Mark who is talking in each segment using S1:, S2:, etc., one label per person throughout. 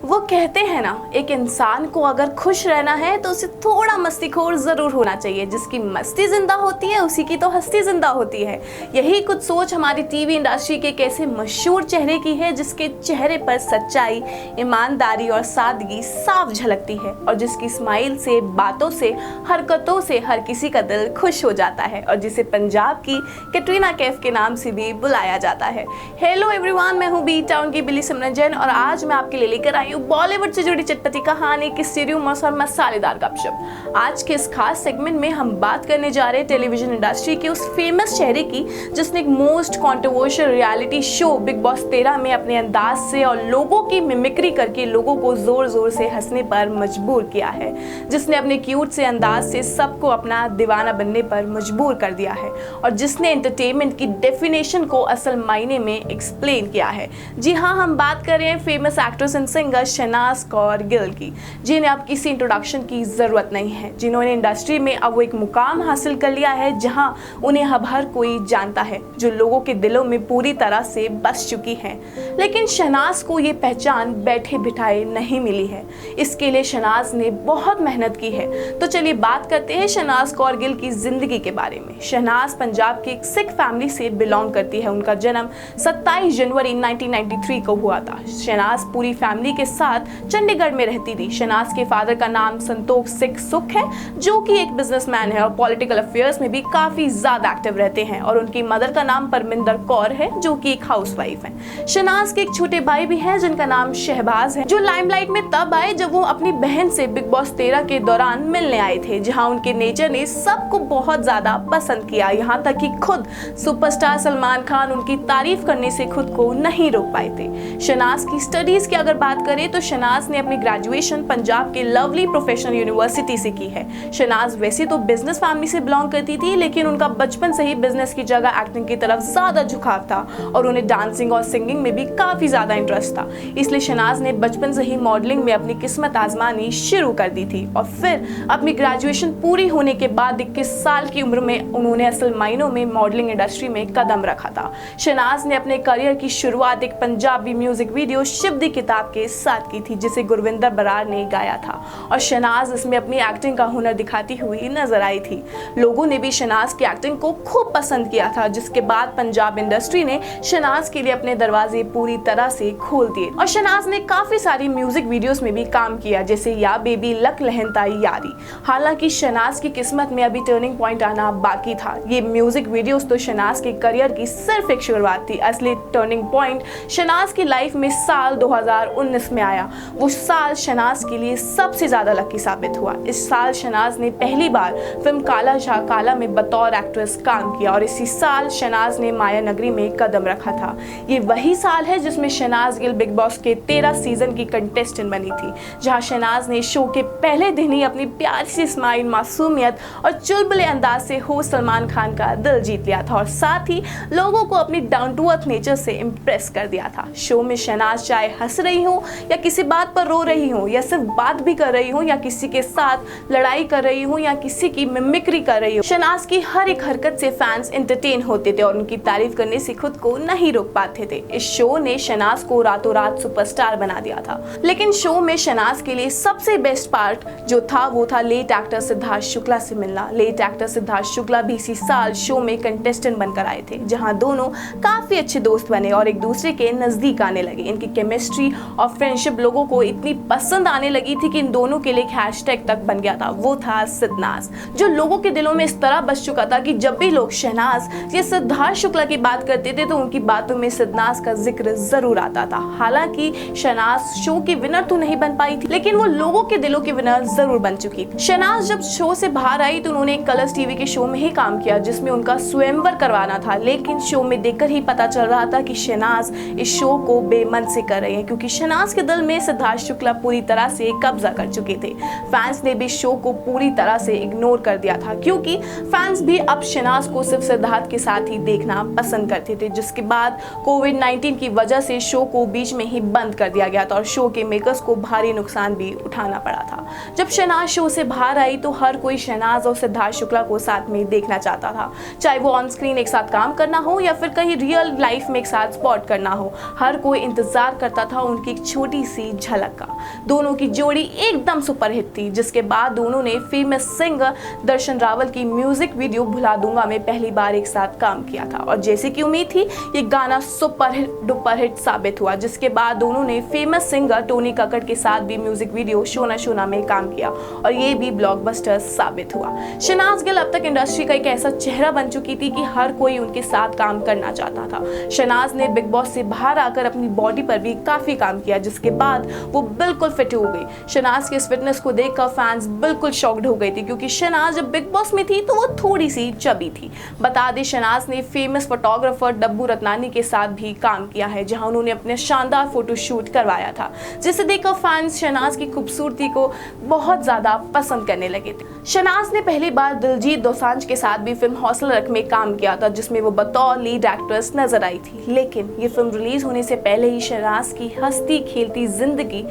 S1: वो कहते हैं ना, एक इंसान को अगर खुश रहना है तो उसे थोड़ा मस्तीखोर जरूर होना चाहिए। जिसकी मस्ती जिंदा होती है उसी की तो हस्ती जिंदा होती है। यही कुछ सोच हमारी टीवी इंडस्ट्री के एक ऐसे मशहूर चेहरे की है जिसके चेहरे पर सच्चाई, ईमानदारी और सादगी साफ झलकती है और जिसकी स्माइल से, बातों से, हरकतों से हर किसी का दिल खुश हो जाता है और जिसे पंजाब की कैटरीना कैफ के नाम से भी बुलाया जाता है। हेलो एवरीवन, मैं हूँ बी टाउन की बिली सिमरन जैन और आज मैं आपके लिए लेकर आई बॉलीवुड से जुड़ी चटपटी कहानी की सीरियस और मसालेदार गपशप। आज के इस खास सेगमेंट में हम बात करने जा रहे हैं टेलीविजन इंडस्ट्री के उस फेमस चेहरे की जिसने एक most controversial reality show big boss 13 में अपने अंदाज से और लोगों की मिमिक्री करके लोगों को जोर जोर से हंसने पर मजबूर किया है, जिसने अपने क्यूट से अंदाज से सबको अपना दीवाना बनने पर मजबूर कर दिया है और जिसने एंटरटेनमेंट की डेफिनेशन को असल मायने में एक्सप्लेन किया है। जी हाँ, हम बात कर रहे हैं famous actress and singer Shehnaaz Kaur Gill की, जिन्हें अब किसी इंट्रोडक्शन की जरूरत नहीं है, जिन्होंने इंडस्ट्री में अब वो एक मुकाम हासिल कर लिया है जहां उन्हें अब हर कोई जानता है, जो लोगों के दिलों में पूरी तरह से बस चुकी हैं। लेकिन शहनाज को ये पहचान बैठे बिठाए नहीं मिली है, इसके लिए शहनाज ने बहुत मेहनत की है। तो चलिए बात करते हैं शहनाज कौर गिल की जिंदगी के बारे में। शहनाज पंजाब की एक सिख फैमिली से बिलोंग करती है। उनका जन्म 27 जनवरी 1993 को हुआ था। शहनाज पूरी फैमिली के साथ चंडीगढ़ में रहती थी। शहनाज के फादर का नाम संतोष सिख सुख है, जो कि एक बिजनेसमैन है और पॉलिटिकल अफेयर्स में भी काफी ज्यादा एक्टिव रहते हैं, और उनकी मदर का नाम परमिंदर कौर है, जो कि एक हाउसवाइफ है। शहनाज के एक छोटे भाई भी हैं जिनका नाम शहबाज है, जो लाइमलाइट में तब आए जब वो अपनी बहन से बिग बॉस 13 के दौरान मिलने आए थे, जहां उनके नेचर ने सबको बहुत ज्यादा पसंद किया। यहाँ तक कि खुद सुपरस्टार सलमान खान उनकी तारीफ करने से खुद को नहीं रोक पाए थे। शहनाज की स्टडीज की अगर बात करें तो शहनाज ने अपनी ग्रेजुएशन पंजाब के लवली प्रोफेशनल यूनिवर्सिटी से की है। शहनाज वैसे तो बिजनेस फैमिली से बिलोंग करती थी, लेकिन उनका बचपन से ही बिजनेस की जगह एक्टिंग की तरफ ज्यादा झुकाव था और उन्हें डांसिंग और सिंगिंग में भी काफी ज्यादा इंटरेस्ट था। इसलिए शहनाज ने बचपन से ही मॉडलिंग में अपनी किस्मत आजमानी शुरू कर दी थी और फिर अपनी ग्रेजुएशन पूरी होने के बाद 21 साल की उम्र में उन्होंने असल मायनों में मॉडलिंग इंडस्ट्री में कदम रखा था। शहनाज ने अपने करियर की शुरुआत एक पंजाबी म्यूजिक वीडियो शिव दी किताब के साथ की थी, जिसे गुरविंदर बरार ने गाया था और शहनाज इसमें अपनी एक्टिंग का हुनर दिखाती हुई नजर आई थी। लोगों ने भी शहनाज की एक्टिंग को खूब पसंद किया था, जिसके बाद पंजाब इंडस्ट्री ने शहनाज के लिए अपने दरवाजे पूरी तरह से खोल दिए और शहनाज ने काफी सारी म्यूजिक वीडियोस में भी काम किया, जैसे या बेबी, लक लहनताई यारी। हालांकि शहनाज की किस्मत में अभी टर्निंग पॉइंट आना बाकी था। ये म्यूजिक वीडियोस तो शहनाज के करियर की सिर्फ एक शुरुआत थी। असली टर्निंग पॉइंट शहनाज की लाइफ में साल 2019 में आया। वो साल शहनाज के लिए सबसे ज्यादा लकी साबित हुआ। इस साल शहनाज ने पहली बार फिल्म काला शाह काला में बतौर एक्ट्रेस काम किया और इसी साल शहनाज ने माया नगरी में कदम रखा था। ये वही साल है जिसमें शहनाज गिल बिग बॉस के 13 सीजन की कंटेस्टेंट बनी थी, जहां शहनाज ने शो के पहले दिन ही अपनी प्यारी सी स्माइल, मासूमियत और चुलबुले अंदाज से होस्ट सलमान खान का दिल जीत लिया था और साथ ही लोगों को अपनी डाउन टू अर्थ नेचर से इम्प्रेस कर दिया था। शो में शहनाज चाहे हंस रही हो या किसी बात पर रो रही हो या सिर्फ बात भी कर रही हो या किसी के साथ लड़ाई कर रही हो या किसी की मिमिक्री कर रही हो, शहनाज की हर एक हरकत से फैंस एंटरटेन होते थे और उनकी तारीफ करने से खुद को नहीं रोक पाते थे। इस शो ने शहनाज को रातों रात सुपरस्टार बना दिया था। लेकिन शो में शहनाज के लिए सबसे बेस्ट पार्ट जो था वो था लेट एक्टर सिद्धार्थ शुक्ला से मिलना। लेट एक्टर सिद्धार्थ शुक्ला भी इसी साल शो में कंटेस्टेंट बनकर आए थे, जहां दोनों काफी अच्छे दोस्त बने और एक दूसरे के नजदीक आने लगे। इनकी केमिस्ट्री और फ्रेंडशिप लोगों को इतनी पसंद आने लगी थी कि इन दोनों के लिए एक हैशटैग तक बन गया था, वो था सिद्धनाज, जो लोगों के दिलों में इस तरह बस चुका था कि जब भी लोग शहनाज या सिद्धार्थ शुक्ला की बात करते थे तो उनकी बातों में सिद्धनाज का जिक्र जरूर आता था। हालांकि शहनाज शो की विनर तो नहीं बन पाई थी, लेकिन वो लोगों के दिलों की विनर जरूर बन चुकी थी। शहनाज जब शो से बाहर आई तो उन्होंने एक कलर्स टीवी के शो में ही काम किया, जिसमें उनका स्वयंवर करवाना था, लेकिन शो में देखकर ही पता चल रहा था कि शहनाज इस शो को बेमन से कर रहे हैं, क्योंकि शहनाज के दिल में सिद्धार्थ शुक्ला पूरी तरह से कब्जा कर चुके थे। फैंस ने भी शो को पूरी तरह से इग्नोर कर दिया था, क्योंकि फैंस भी अब शहनाज को सिर्फ सिद्धार्थ के साथ ही देखना पसंद करते थे, जिसके बाद कोविड-19 की वजह से शो को बीच में ही बंद कर दिया गया था और शो के मेकर्स को भारी नुकसान भी उठाना पड़ा था। जब शहनाज शो से बाहर आई तो हर कोई शहनाज और सिद्धार्थ शुक्ला को साथ में देखना चाहता था, चाहे वो ऑन स्क्रीन एक साथ काम करना हो या फिर कहीं रियल लाइफ में एक साथ स्पॉट करना हो। हर कोई इंतजार करता था उनकी एक छोटी छोटी सी झलक का। दोनों की जोड़ी एकदम सुपरहिट थी, जिसके बाद दोनों ने फेमस सिंगर दर्शन रावल की म्यूजिक वीडियो भुला दूंगा में पहली बार एक साथ काम किया था और जैसे कि उम्मीद थी ये गाना सुपर डुपर हिट साबित हुआ, जिसके बाद दोनों ने फेमस सिंगर टोनी कक्कड़ के साथ भी म्यूजिक वीडियो शोना शोना में काम किया और ये भी ब्लॉकबस्टर साबित हुआ। शहनाज गिल अब तक इंडस्ट्री का एक ऐसा चेहरा बन चुकी थी कि हर कोई उनके साथ काम करना चाहता था। शहनाज ने बिग बॉस से बाहर आकर अपनी बॉडी पर भी काफी काम किया, जिसके बाद वो बिल्कुल फिट हो गई। शहनाज के इस फिटनेस को देखकर फैंस बिल्कुल शॉक्ड हो गई थी, क्योंकि शहनाज जब बिग बॉस में थी तो वो थोड़ी सी चबी थी। बता दें शहनाज ने फेमस फोटोग्राफर डब्बू रत्नानी के साथ भी काम किया है, जहां उन्होंने अपने शानदार फोटो शूट करवाया था, जिसे देखकर फैंस शहनाज की खूबसूरती को बहुत ज्यादा पसंद करने लगे थे। शहनाज ने पहली बार दिलजीत दोसांझ के साथ भी फिल्म हौसला रख में काम किया था, जिसमें वो बतौर लीड एक्ट्रेस नजर आई थी। लेकिन ये फिल्म रिलीज होने से पहले ही शहनाज की हंसती खेलती जिंदगी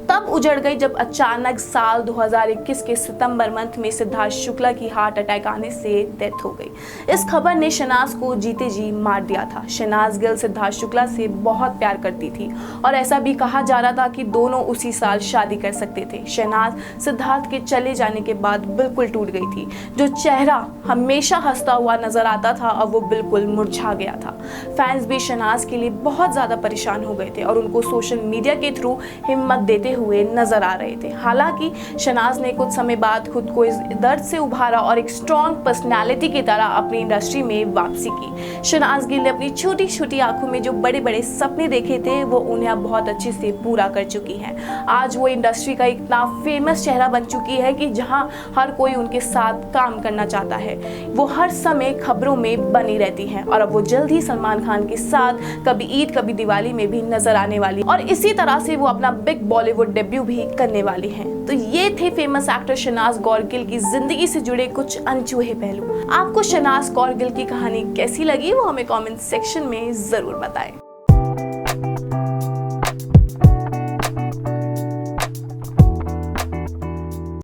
S1: तब उजड़ गई जब अचानक साल 2021 के सितंबर मंथ में सिद्धार्थ शुक्ला की हार्ट अटैक आने से डेथ हो गई। इस खबर ने शहनाज को जीते जी मार दिया था। शहनाज गिल सिद्धार्थ शुक्ला से बहुत प्यार करती थी और ऐसा भी कहा जा रहा था कि दोनों उसी साल शादी कर सकते थे। शहनाज सिद्धार्थ के चले जाने के बाद बिल्कुल टूट गई थी। जो चेहरा हमेशा हंसता हुआ नजर आता था अब वो बिल्कुल मुरझा गया था। फैंस भी शहनाज के लिए बहुत ज्यादा परेशान हो गए थे और उनको सोशल मीडिया के थ्रू हिम्मत देते हुए नजर आ रहे थे। हालांकि शहनाज ने कुछ समय बाद खुद को इस दर्द से उभारा और एक स्ट्रॉन्ग पर्सनैलिटी की तरह अपनी इंडस्ट्री में वापसी की। शहनाज गिल ने अपनी छोटी छोटी आंखों में जो बड़े बड़े सपने देखे थे वो उन्हें अब बहुत अच्छे से पूरा कर चुकी हैं। आज वो इंडस्ट्री का इतना फेमस चेहरा बन चुकी है कि जहां हर कोई उनके साथ काम करना चाहता है। वो हर समय खबरों में बनी रहती हैं और अब वो जल्द ही सलमान खान के साथ कभी ईद कभी दिवाली में भी नजर आने वाली और इसी तरह से वो अपना बिग बॉलीवुड डेब्यू भी करने वाली हैं। तो ये थे फेमस एक्टर शहनाज कौर गिल की जिंदगी से जुड़े कुछ अनछुए पहलू। आपको शहनाज कौर गिल की कहानी कैसी लगी वो हमें कमेंट सेक्शन में जरूर बताएं।